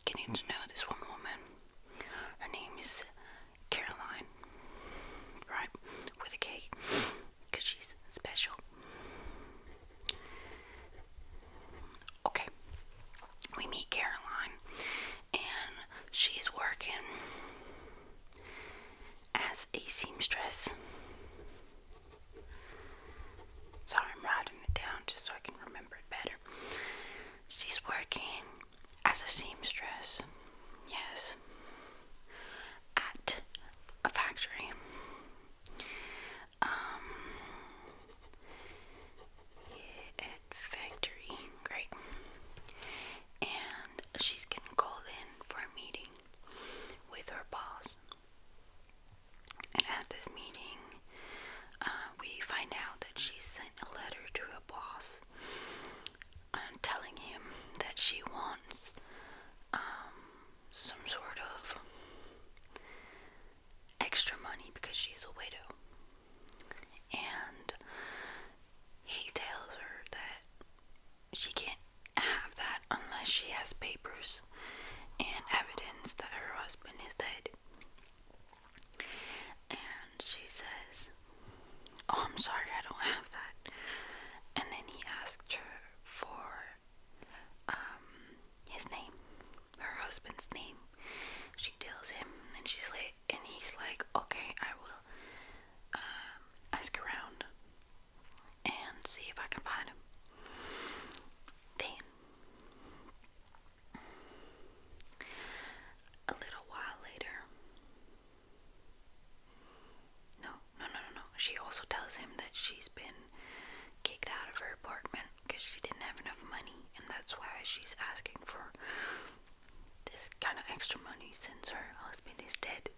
getting to know this one woman. Her name is Caroline, right? With a K, because she's special. Okay, we meet Caroline, and she's working as a seamstress. Sorry, I'm writing it down just so I can remember it better. She's working as a seamstress, yes, at a factory. Great. And she's getting called in for a meeting with her boss. And at this meeting, we find out that she sent a letter to her boss telling him that she wants some sort of extra money because she's a widow. And he tells her that she can't have that unless she has papers and evidence that her husband is dead. And she says, "Oh, I'm sorry, I don't have that." And then he asked her for his name, her husband's name. She tells him, and he's like, "Okay, I will ask around and see if I can find him." Then, a little while later, no. She also tells him that she's been kicked out of her apartment because she didn't have enough money, and that's why she's asking for this kind of extra money since her husband is dead.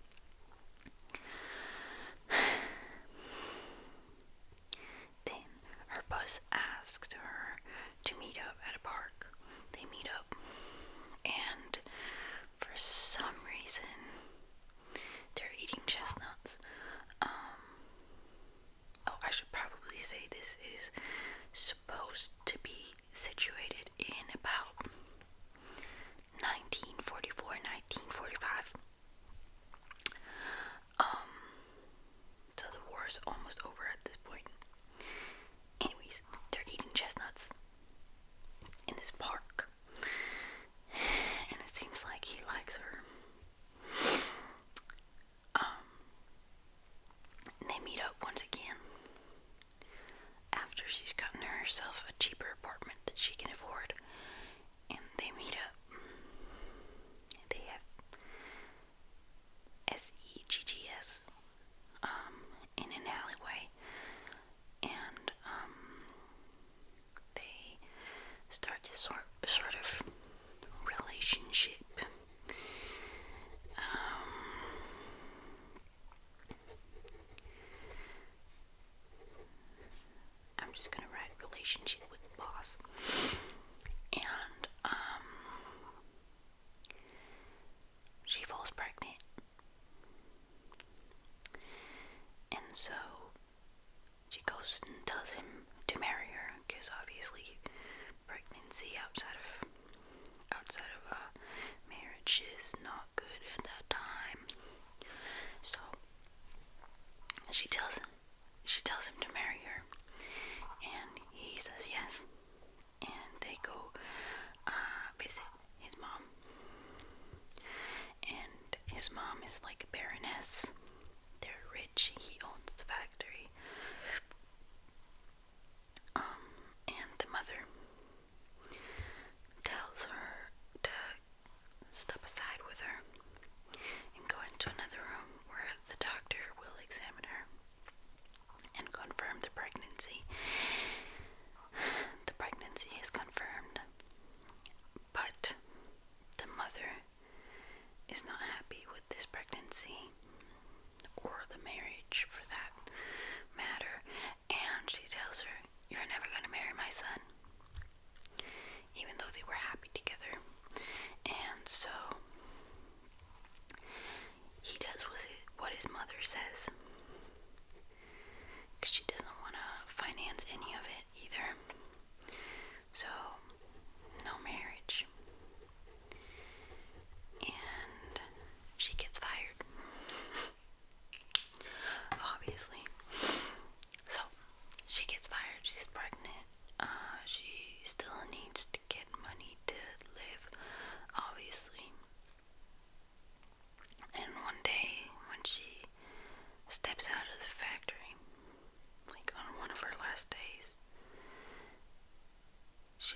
Then her boss asked her to meet up at a park. They meet up, and for some reason they're eating chestnuts. I should probably say this is supposed to be situated in about 1944, 1945. So the war is almost over at this point. Anyways, they're eating chestnuts in this park, and it seems like he likes her. They meet up once again after she's gotten herself a cheaper apartment that she can afford, and they meet up. They have SEGGS in an alleyway, and they start this sort of relationship. I'm just gonna write relationship with boss. And she falls pregnant. And so she goes and tells him to marry her, because obviously pregnancy outside of marriage is not good at that time. So she tells him to marry her, and he says yes. And they go visit his mom, and his mom is like a baroness. They're rich. He owns the factory. And the mother tells her to step aside with her and go into another room where the doctor will examine her and confirm the pregnancy. The pregnancy is confirmed, but the mother is not happy with this pregnancy, or the marriage for that matter, and she tells her, "You're never going to marry my son," even though they were happy together. And so he does what his mother says, because she doesn't want to finance any of it either. So no marriage.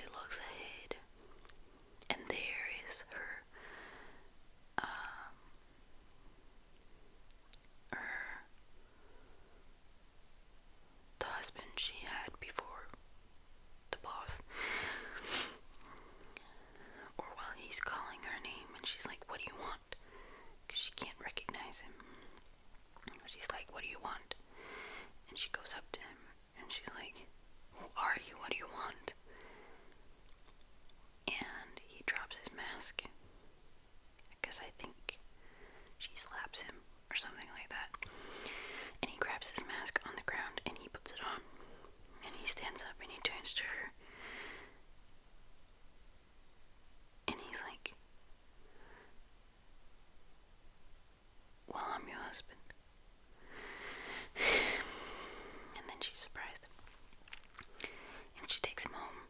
she looks ahead, and there is her, the husband she had before, the boss. Or while he's calling her name, and she's like, "What do you want?" Because she can't recognize him. She's like, "What do you want?" And she goes up to him, and she's like, "Who are you? What do you want?" And he drops his mask, because I think she slaps him or something like that. And he grabs his mask on the ground, and he puts it on. And he stands up, and he turns to her. And he's like, "Well, I'm your husband." And then she's surprised. And she takes him home.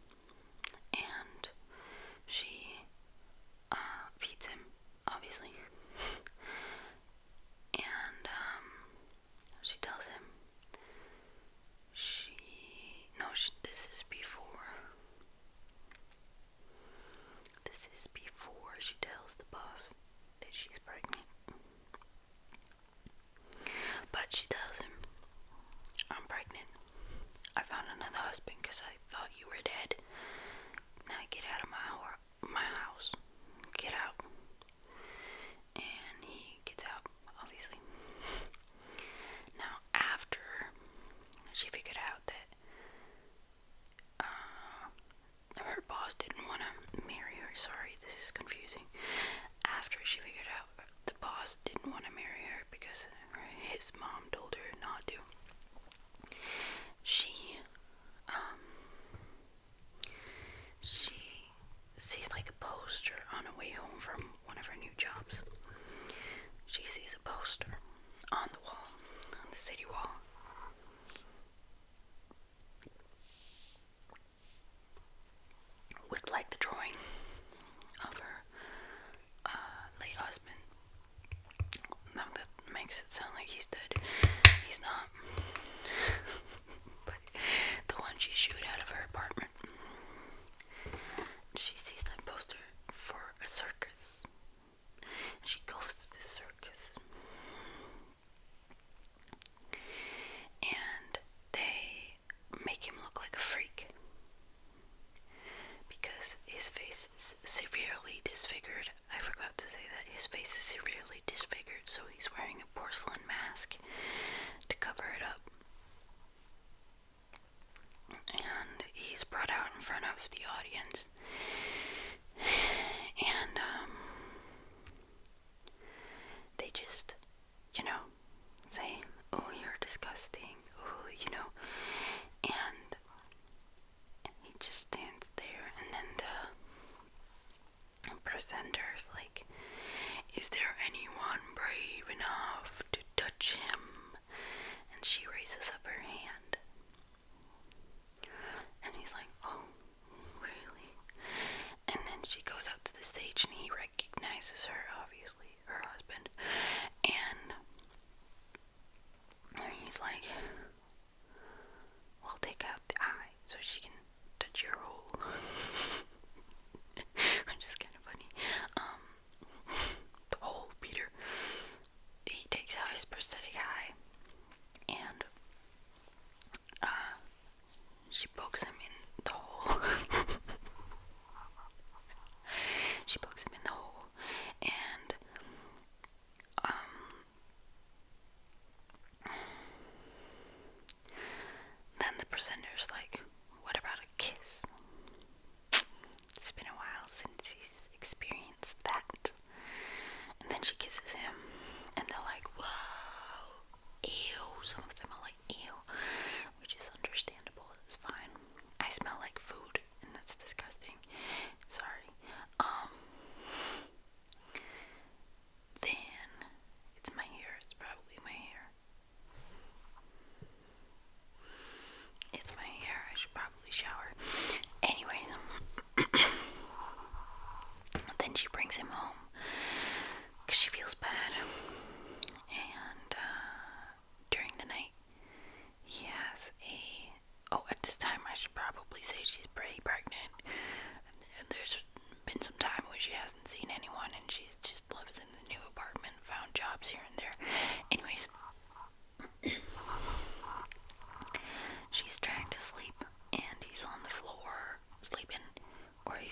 And she feeds him, obviously. And she tells him this is before she tells the boss that she's pregnant. But she tells him, "I'm pregnant. I found another husband because I thought you were dead. Now get out of my house. Get out." And he gets out, obviously. Now, after she figured out that her boss didn't want to marry her, sorry, this is confusing. After she figured out the boss didn't want to marry her because his mom told her not to, she sees like a poster on her way home from one of her new jobs. She sees a poster on the wall, on the city wall, with like the drawing of her late husband. Now that makes it sound like he's dead. He's not. But the one she shooed out of her apartment. She sees that poster for a circus. She goes to this circus. And they make him look like a freak. Because his face is severely disfigured. I forgot to say that. His face is severely disfigured, so he's wearing a porcelain mask to cover it up. And he's brought out in front of the audience. And, they just, say, "Oh, you're disgusting. Oh, And he just stands there, and then the presenter's like, "Is there anyone brave enough to touch him?" And she raises up her hand. And he's like, "Oh, really?"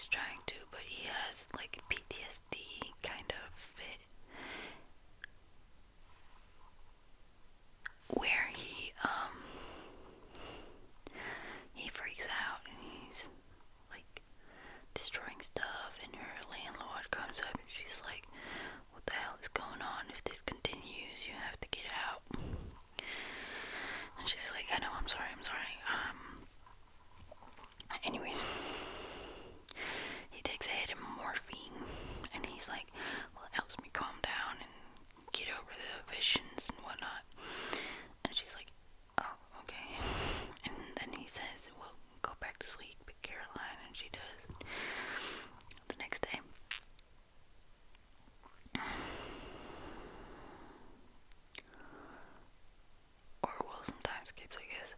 he's trying to, but he has like PTSD kind of fit where he freaks out and he's like destroying stuff, and her landlord comes up and she's like, what the hell is going on? If this continues, you have to get out. And she's like, I know, I'm sorry. Anyways, he takes a hit of morphine and he's like, well, it helps me calm down and get over the visions and whatnot. And she's like, oh, okay. And then he says, well, go back to sleep, Caroline, and she does. The next day, or well, sometimes skips, I guess.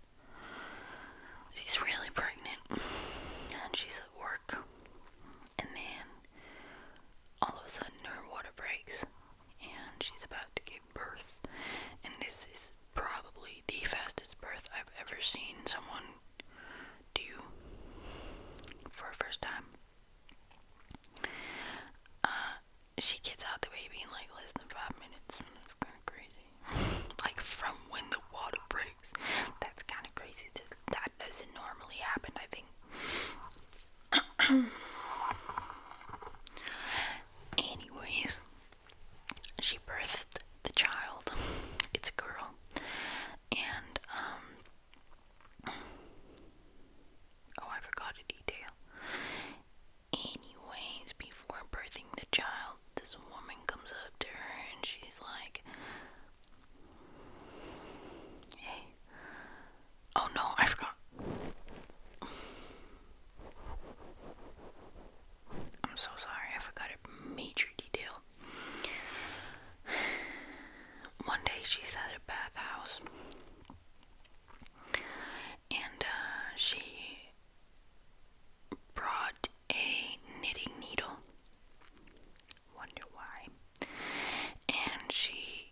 She's really pregnant, and she's at work, and then all of a sudden her water breaks, and she's about to give birth, and this is probably the fastest birth I've ever seen someone do for a first time. She gets out the baby in like less than 5 minutes, and that's kind of crazy. Like from when the water breaks, that's kind of crazy. That doesn't normally happen, I think. Anyways, she birthed the child. It's a girl. And, oh, I forgot a detail. Anyways, before birthing the child, this woman comes up to her and she's like, hey, oh no, I forgot. I'm so sorry, I forgot a major detail. One day she's at a bathhouse and she brought a knitting needle. Wonder why. And she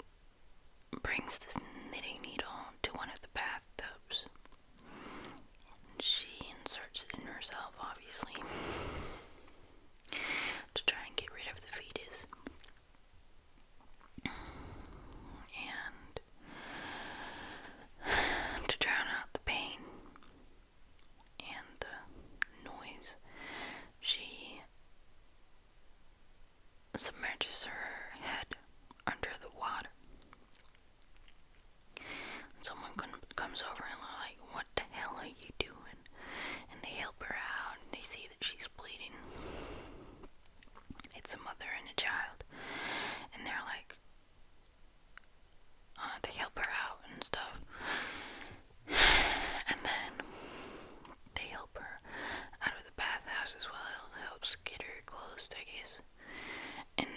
brings this knitting needle to one of the bathtubs. And she inserts it in herself, obviously, to try and get rid of the fetus. And to drown out the pain and the noise, she submerges her head under the water. And someone comes over and like, what the hell are you doing? And they help her out and they see that she's bleeding. It's a mother and a child. And they're like, they help her out and stuff. And then they help her out of the bathhouse as well. It helps get her closed, I guess. And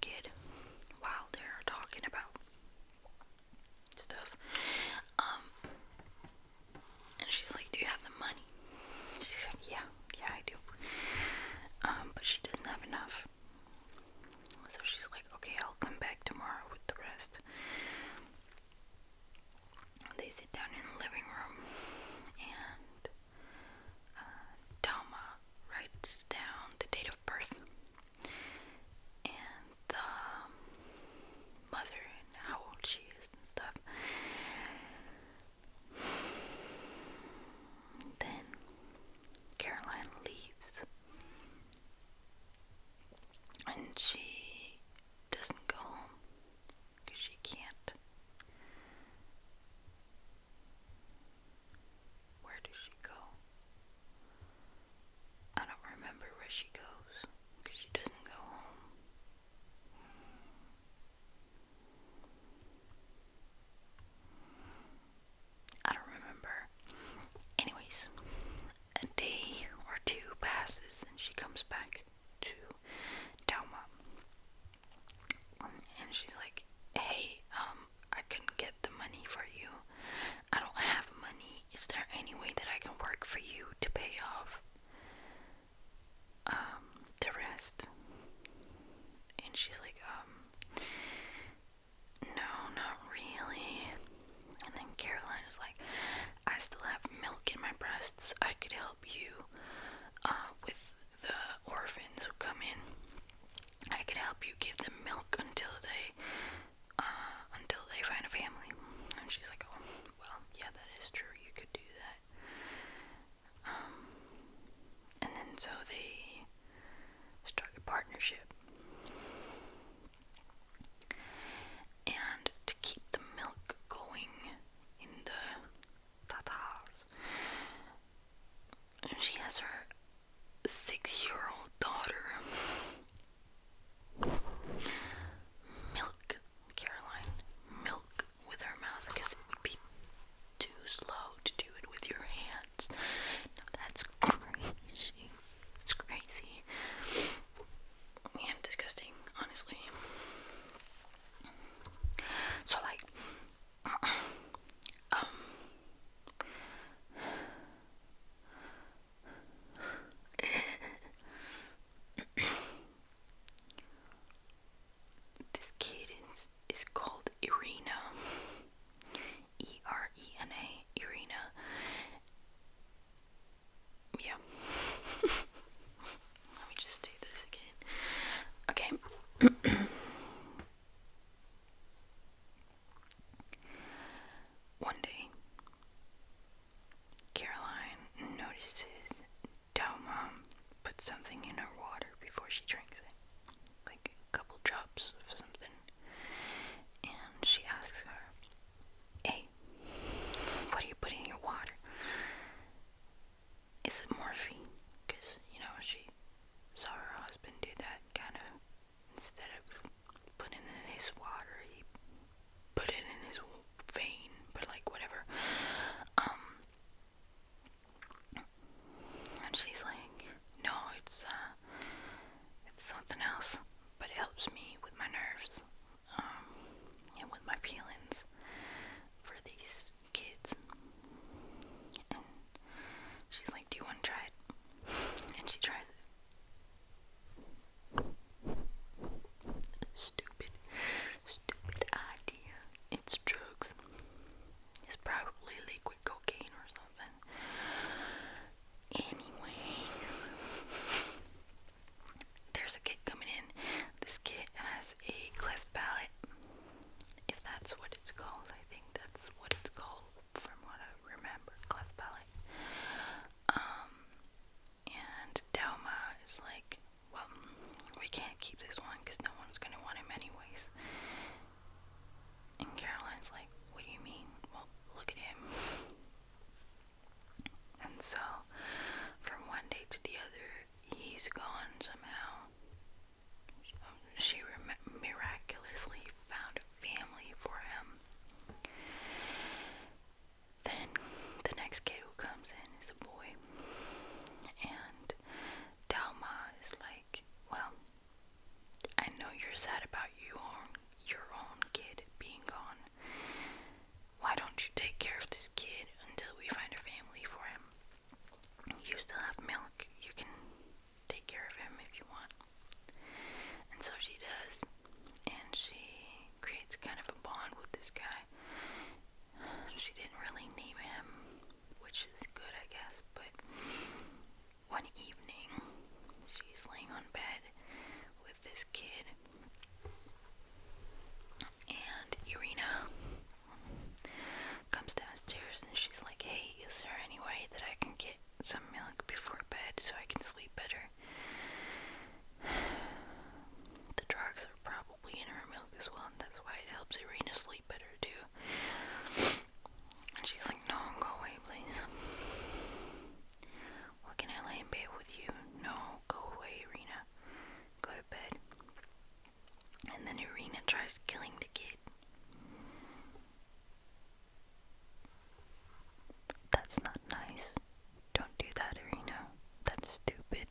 kid while they're talking about stuff. And she's like, do you have the money? She's like, yeah, I do. But she doesn't have enough. So she's like, okay, I'll come back tomorrow with the rest. They sit down in the living room, and Dalma writes down the date of birth and the mother and how old she is and stuff. Then Caroline leaves, and she doesn't go home because she can't. Where does she go? I don't remember where she goes because she doesn't go home. I don't remember. Anyways, a day or two passes and she comes back to Dalma. And she's like, hey, I couldn't get the money for you. I don't have money. Is there any way that I can work for you to pay off the rest? And she's like, no, not really. And then Caroline is like, I still have milk in my breasts. I could help you with the orphans who come in. I could help you give them milk until they find a family. And she's like, oh, well, yeah, that is true. You could do that. And then so they start a partnership. And to keep the milk going in the tatas, she has her 6-year-old daughter milk Caroline milk with her mouth because it would be too slow to do it with your hands. No, that's crazy. It's crazy and disgusting, honestly. So like this kid is called Irina. Irena. Irina. Yeah. Let me just do this again. Okay. One day, Caroline notices Dalma put something in her water before she drinks it. Like a couple drops of something. And she asks her, hey, what do you put in your water? Is it morphine? Because, she saw her husband do that kind of. Instead of putting it in his water, he put it in his vein, but like whatever. And she's like, no, it's something else, but it helps me with my nerves, and with my feelings for these kids. And she's like, do you want to try it? And she tries it. Stupid you're sad about your own kid being gone, why don't you take care of this kid until we find a family for him? You still have milk. You can take care of him if you want. And so she does. And she creates kind of a bond with this guy. She didn't really name him, which is good, I guess. But one evening, she's laying on bed with this kid. And Irina comes downstairs and she's like, hey, is there any way that I can get some milk before bed so I can sleep better? The drugs are probably in her milk as well, and that's why it helps Irina sleep better too. And she's like, no, go away, please. Well, can I lay in bed with you? No, go away, Irina. Go to bed. And then Irina tries killing the kid. That's not nice. Don't do that, Irina. That's stupid.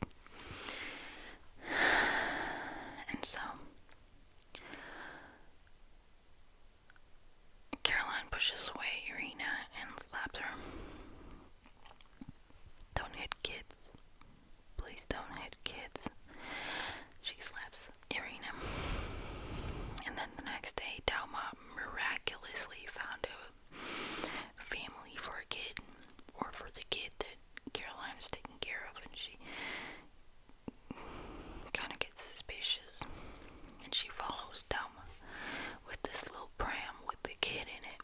And so, Caroline pushes away Irina and slaps her. Don't hit kids. Please don't hit kids. She slaps Irina. And then the next day, Dalma miraculously found a family for a kid, or for the kid that Caroline is taking care of, and she kind of gets suspicious, and she follows Dalma with this little pram with the kid in it.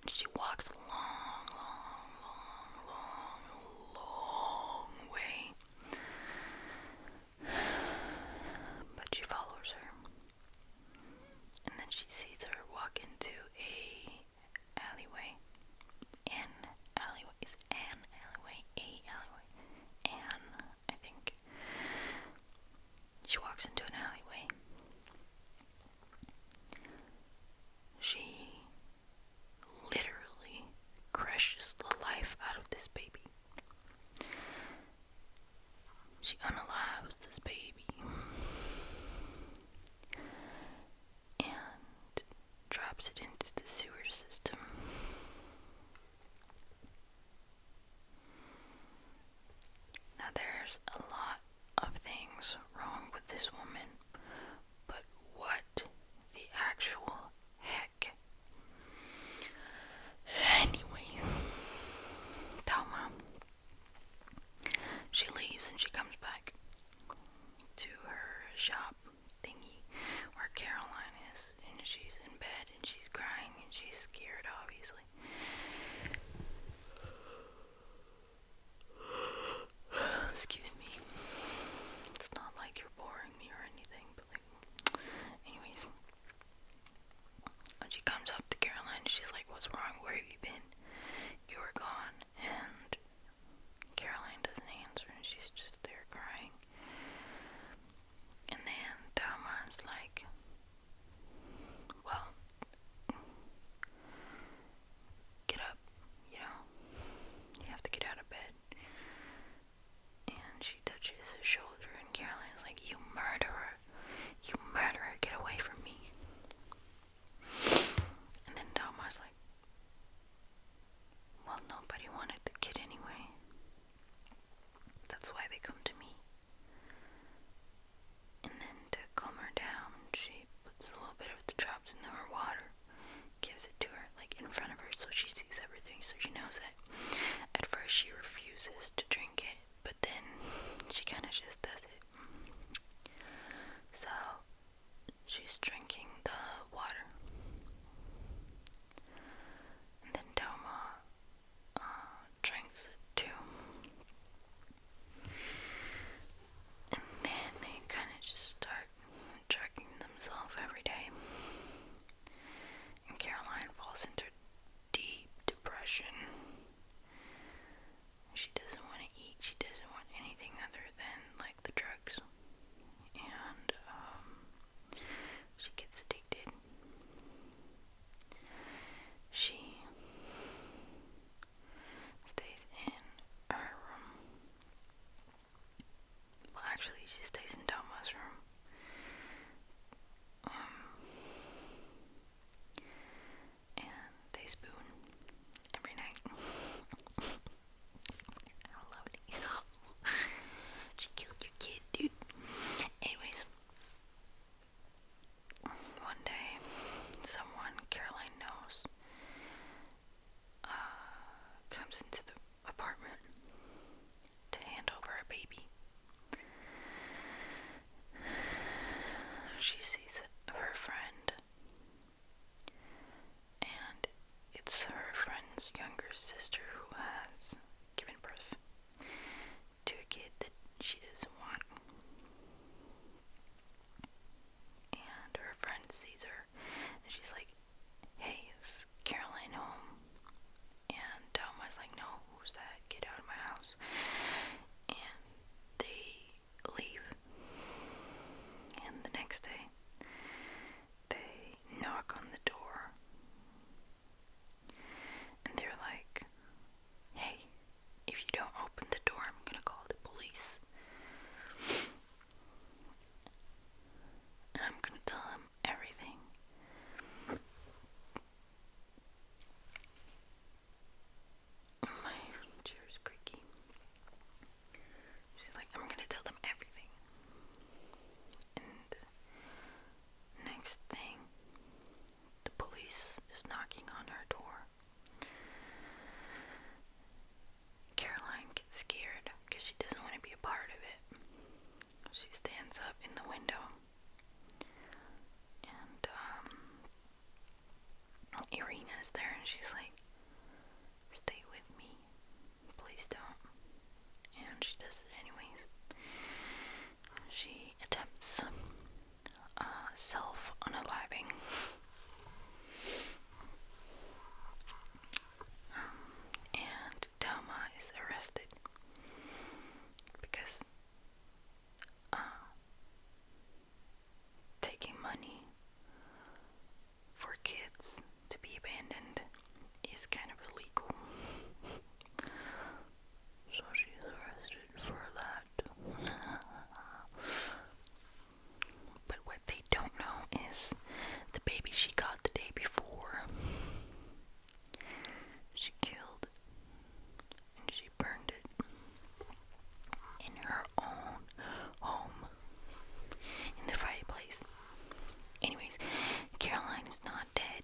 And she walks a long, long, long, long, long way, but she follows her, and then she sees her walk into a alleyway. I think. She walks into an alleyway. She literally crushes the life out of this baby. She unalives this baby and drops it into the sewer system. Now there's a lot of things wrong with this woman, but what the actual heck? Anyways, Thelma, she leaves and she comes back to her shop thingy where Caroline is, and she's in bed and she's crying and she's scared, obviously. Excuse me. It's not like you're boring me or anything. sees her, and she's like, "Hey, is Caroline home?" And Thelma's like, "No, who's that? Get out of my house." And they leave. And the next day, they knock on the door, and they're like, "Hey, if you don't open the door, I'm gonna call the police. And I'm gonna tell them everything." My chair is creaky. She's like, "I'm gonna tell them everything." And next thing, the police is knocking on her door. Caroline gets scared because she doesn't want to be a part of it. She stands up in the window, and Irina's there, and she's like, "Stay with me, please don't." And she does it anyways. She attempts self-unaliving. And Thelma is arrested because taking money for kids to be abandoned is kind of illegal. So she's arrested for that. But what they don't know is the baby she got the day before, she killed and she burned it in her own home in the fireplace. Anyways, Caroline is not dead.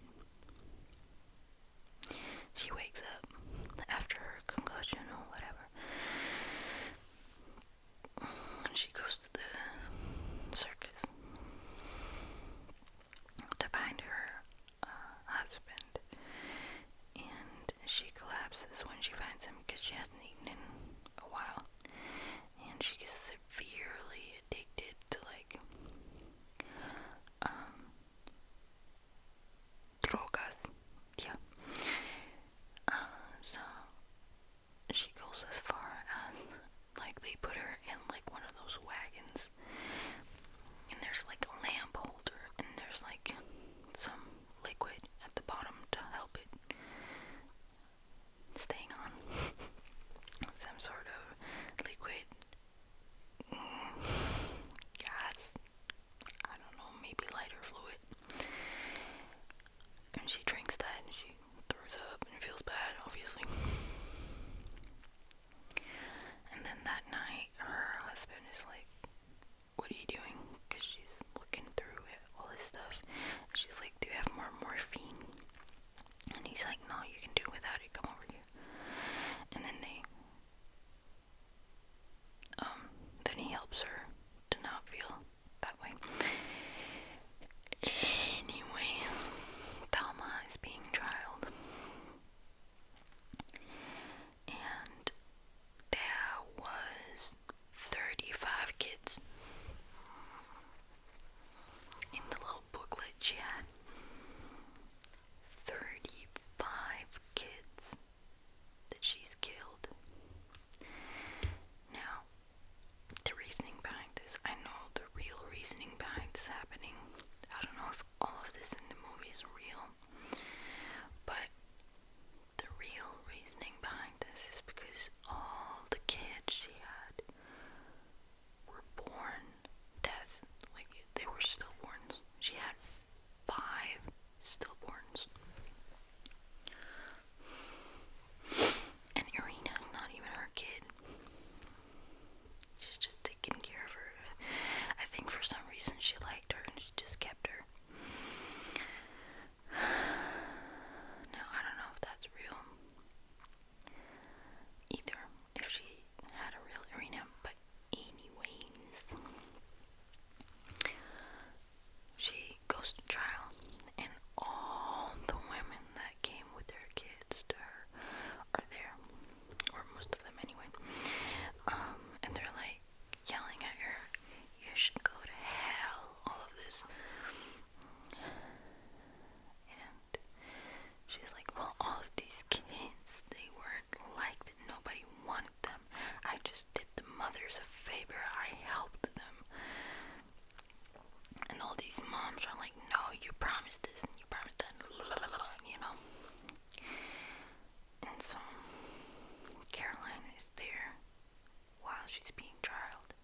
she's being trialed.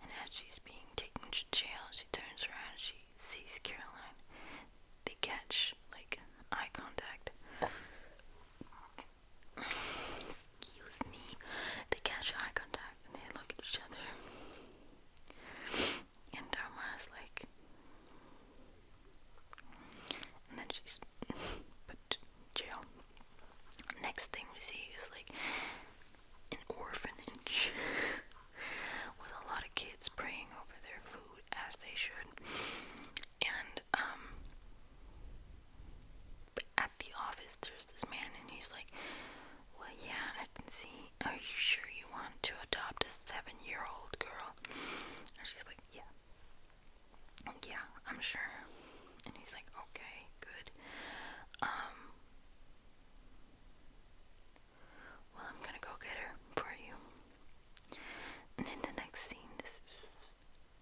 And as she's being taken to jail, she turns around and she sees Caroline. They catch, like, eye contact. Excuse me. They catch eye contact and they look at each other. And Dharma's like, and then she's put to jail. Next thing we see is like an orphanage with a lot of kids praying over their food, as they should. And at the office there's this man and he's like, well, yeah, I can see. Are you sure you want to adopt a 7-year-old girl? And she's like, yeah, I'm sure. And he's like, okay, good. Well, I'm gonna go get her for you. And in the next scene, this is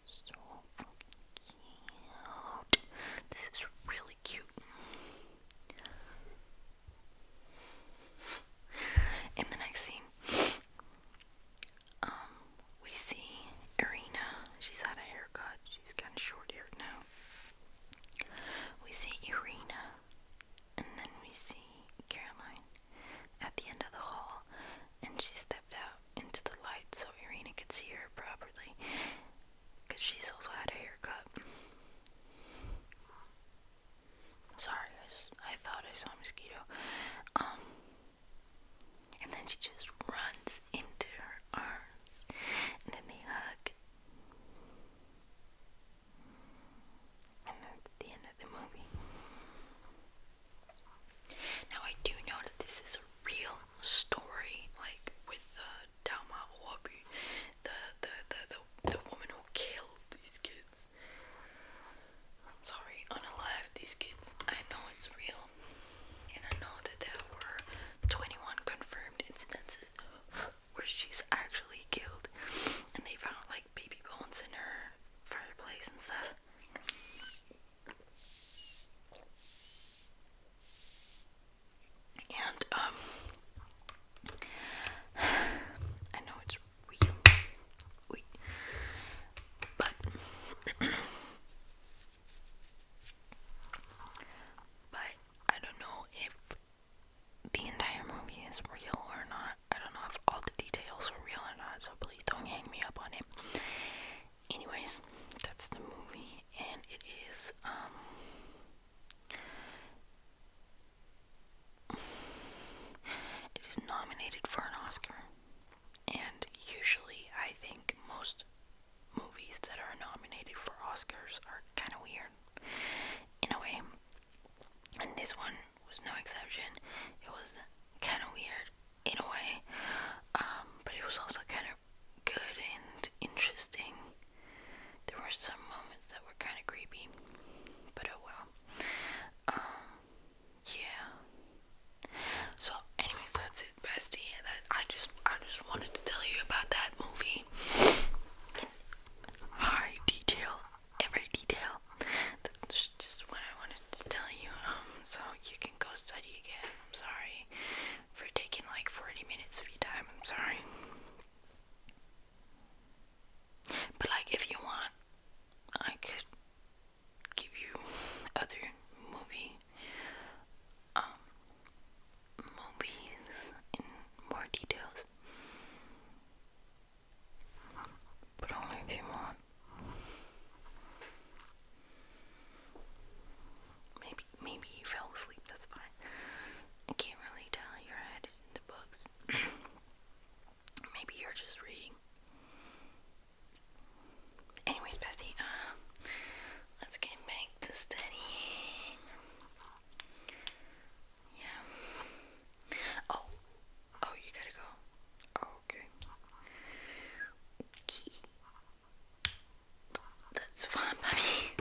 so fucking cute. This is really cute. In the next scene, we see Irina. She's had a haircut. She's kind of short-haired now. We see Irina, and then we see Caroline at the end of the hall, and she stepped out into the light so Irina could see her properly, because she's also had a haircut. Sorry, I thought I saw a mosquito. And then she just runs into her arms, and then they hug. And that's the end of the movie. Now I do know that this is a real story, like with Dalma Oabi, the woman who killed these kids. Sorry, unalive these kids. I know it's real, and I know that there were 21 confirmed incidences where she's actually killed, and they found like baby bones in her fireplace and stuff. And I know it's real. But I don't know if the entire movie is real or not. I don't know if all the details are real or not, so please don't hang me up on it. Anyways, that's the movie, and it is nominated for an Oscar. And usually I think most movies that are nominated for Oscars are kind of weird in a way, and this one was no exception. It was kind of weird in a way, but it was also kind of good and interesting. There were some moments that were kind of creepy, but oh well. Yeah. So anyways, that's it, bestie. I just wanted to tell you about that movie in high detail, every detail. That's just what I wanted to tell you. So you can go study again. I'm sorry for taking like 40 minutes of your time. I'm sorry. But like, if you want, I could give you other movies in more details, but only if you want. Maybe you fell asleep, that's fine. I can't really tell, your head is in the books. Maybe you're just reading. Anyways, bestie, let's get back to studying. Yeah. Oh, you gotta go. Oh, okay. That's fine, buddy.